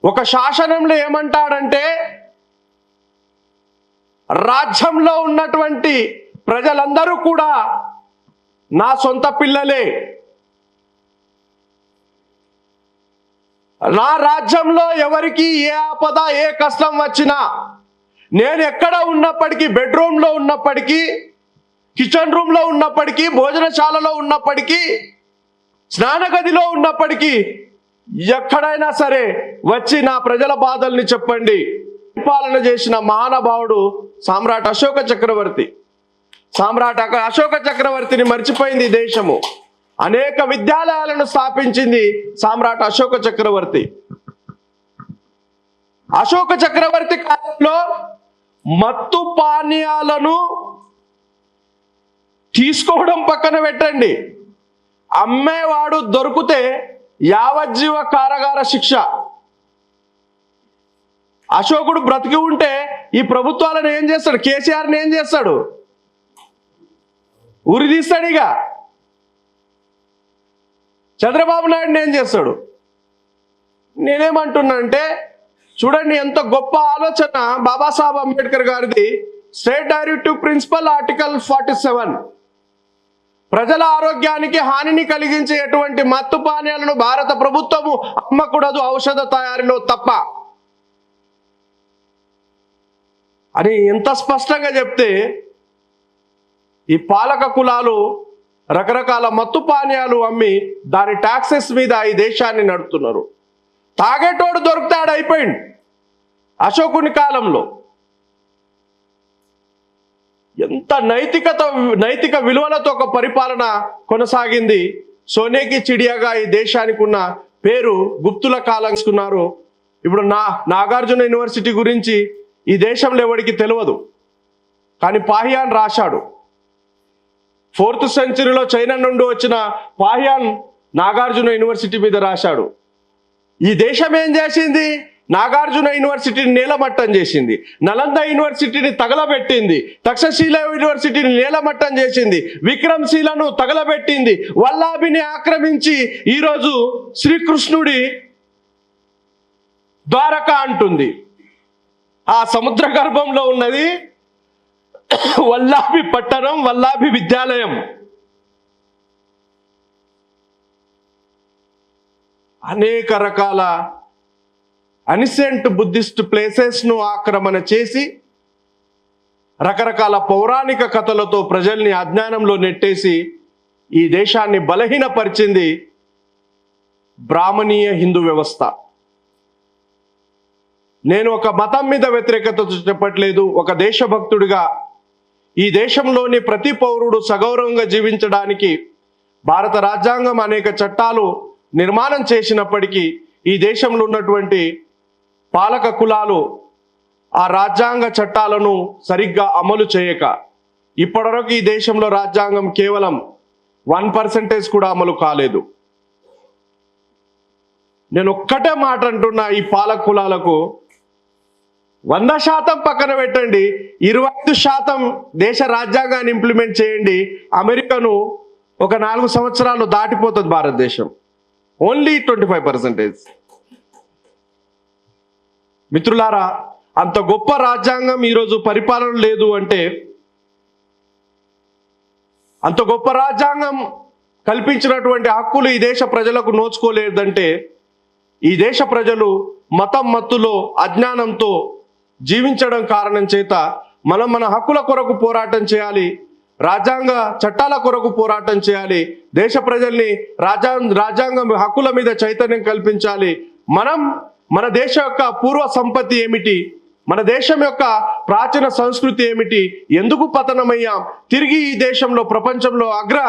ఒక శాసనంలో ఏమంటాడంటే, రాజ్యంలో ఉన్నటువంటి ప్రజలందరూ కూడా నా సొంత పిల్లలే. నా రాజ్యంలో ఎవరికి ఏ ఆపద ఏ కష్టం వచ్చినా, నేను ఎక్కడ ఉన్నప్పటికీ, బెడ్రూమ్లో ఉన్నప్పటికీ, కిచెన్ రూమ్లో ఉన్నప్పటికీ, భోజనశాలలో ఉన్నప్పటికీ, స్నానగదిలో ఉన్నప్పటికీ, ఎక్కడైనా సరే వచ్చి నా ప్రజల బాధల్ని చెప్పండి. పరిపాలన చేసిన మహానుభావుడు సామ్రాట్ అశోక చక్రవర్తి. సామ్రాట్ అశోక చక్రవర్తిని మర్చిపోయింది దేశము. అనేక విద్యాలయాలను స్థాపించింది సామ్రాట్ అశోక చక్రవర్తి. అశోక చక్రవర్తి కాలంలో మత్తు పానీయాలను తీసుకోవడం పక్కన పెట్టండి, అమ్మేవాడు దొరికితే యావజ్జీవ కారాగార శిక్ష. అశోకుడు బ్రతికి ఉంటే ఈ ప్రభుత్వాలను ఏం చేస్తాడు? కేసీఆర్ని ఏం చేస్తాడు? ఉరి తీస్తాడు. ఇక చంద్రబాబు నాయుడుని ఏం చేస్తాడు? నేనేమంటున్నానంటే, చూడండి ఎంత గొప్ప ఆలోచన బాబాసాహెబ్ అంబేద్కర్ గారిది. స్టేట్ డైరెక్టివ్ ప్రిన్సిపల్ ఆర్టికల్ 47, ప్రజల ఆరోగ్యానికి హానిని కలిగించే ఎటువంటి మత్తు పానీయాలను భారత ప్రభుత్వము అమ్మకూడదు ఔషధ తయారీలో తప్ప అని ఎంత స్పష్టంగా చెప్తే, ఈ పాలక కులాలు రకరకాల మత్తు పానీయాలు అమ్మి దాని ట్యాక్సెస్ మీద ఈ దేశాన్ని నడుపుతున్నారు. తాగేటోడు దొరుకుతాడు, అయిపోయింది. అశోకుని కాలంలో ఎంత నైతిక విలువలతో ఒక పరిపాలన కొనసాగింది. సోనేకి చిడియాగా ఈ దేశానికి ఉన్న పేరు గుప్తుల కాలం తీసుకున్నారు. ఇప్పుడు నాగార్జున యూనివర్సిటీ గురించి ఈ దేశంలో ఎవరికి తెలియదు, కానీ పాహియాన్ రాశాడు. 4th సెంచరీలో చైనా నుండి వచ్చిన పాహియాన్ నాగార్జున యూనివర్సిటీ మీద రాశాడు. ఈ దేశం ఏం చేసింది? నాగార్జున యూనివర్సిటీని నేలమట్టం చేసింది, నలంద యూనివర్సిటీని తగలబెట్టింది, తక్షశిల యూనివర్సిటీని నేలమట్టం చేసింది, విక్రమ్శీలను తగలబెట్టింది, వల్లాభిని ఆక్రమించి ఈరోజు శ్రీకృష్ణుడి ద్వారక అంటుంది. ఆ సముద్ర గర్భంలో ఉన్నది వల్లాభి పట్టణం, వల్లాభి విద్యాలయం. అనేక రకాల అనిసెంట్ బుద్ధిస్ట్ ప్లేసెస్ను ఆక్రమణ చేసి రకరకాల పౌరాణిక కథలతో ప్రజల్ని అజ్ఞానంలో నెట్టేసి ఈ దేశాన్ని బలహీనపరిచింది బ్రాహ్మణీయ హిందూ వ్యవస్థ. నేను ఒక మతం మీద వ్యతిరేకత చెప్పట్లేదు. ఒక దేశభక్తుడిగా ఈ దేశంలోని ప్రతి పౌరుడు సగౌరవంగా జీవించడానికి భారత రాజ్యాంగం అనేక చట్టాలు నిర్మాణం చేసినప్పటికీ ఈ దేశంలో ఉన్నటువంటి పాలక కులాలు ఆ రాజ్యాంగ చట్టాలను సరిగ్గా అమలు చేయక ఇప్పటివరకు ఈ దేశంలో రాజ్యాంగం కేవలం 1% కూడా అమలు కాలేదు. నేను ఒక్కటే మాట అంటున్నా, ఈ పాలక కులాలకు 100% పక్కన పెట్టండి, 25% దేశ రాజ్యాంగాన్ని ఇంప్లిమెంట్ చేయండి. అమెరికాను ఒక 4 సంవత్సరాలు దాటిపోతుంది భారతదేశం. ఓన్లీ 25%. మిత్రులారా, అంత గొప్ప రాజ్యాంగం ఈరోజు పరిపాలన లేదు అంటే, అంత గొప్ప రాజ్యాంగం కల్పించినటువంటి హక్కులు ఈ దేశ ప్రజలకు నోచుకోలేదంటే, ఈ దేశ ప్రజలు మతం మత్తులో అజ్ఞానంతో జీవించడం కారణం చేత మనం మన హక్కుల కొరకు పోరాటం చేయాలి, రాజ్యాంగ చట్టాల కొరకు పోరాటం చేయాలి, దేశ ప్రజల్ని రాజ్యాంగం హక్కుల మీద చైతన్యం కల్పించాలి. మనం మన దేశ యొక్క పూర్వ సంపత్తి ఏమిటి, మన దేశం యొక్క ప్రాచీన సంస్కృతి ఏమిటి, ఎందుకు పతనమయ్యాం, తిరిగి ఈ దేశంలో ప్రపంచంలో అగ్ర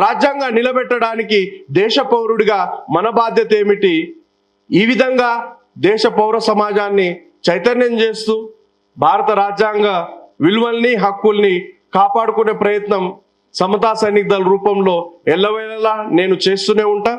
రాజ్యాంగం నిలబెట్టడానికి దేశ పౌరుడిగా మన బాధ్యత ఏమిటి, ఈ విధంగా దేశ పౌర సమాజాన్ని చైతన్యం చేస్తూ భారత రాజ్యాంగ విలువల్ని హక్కుల్ని కాపాడుకునే ప్రయత్నం సమతా సైనిక దళ రూపంలో ఎల్లవేళలా నేను చేస్తూనే ఉంటా.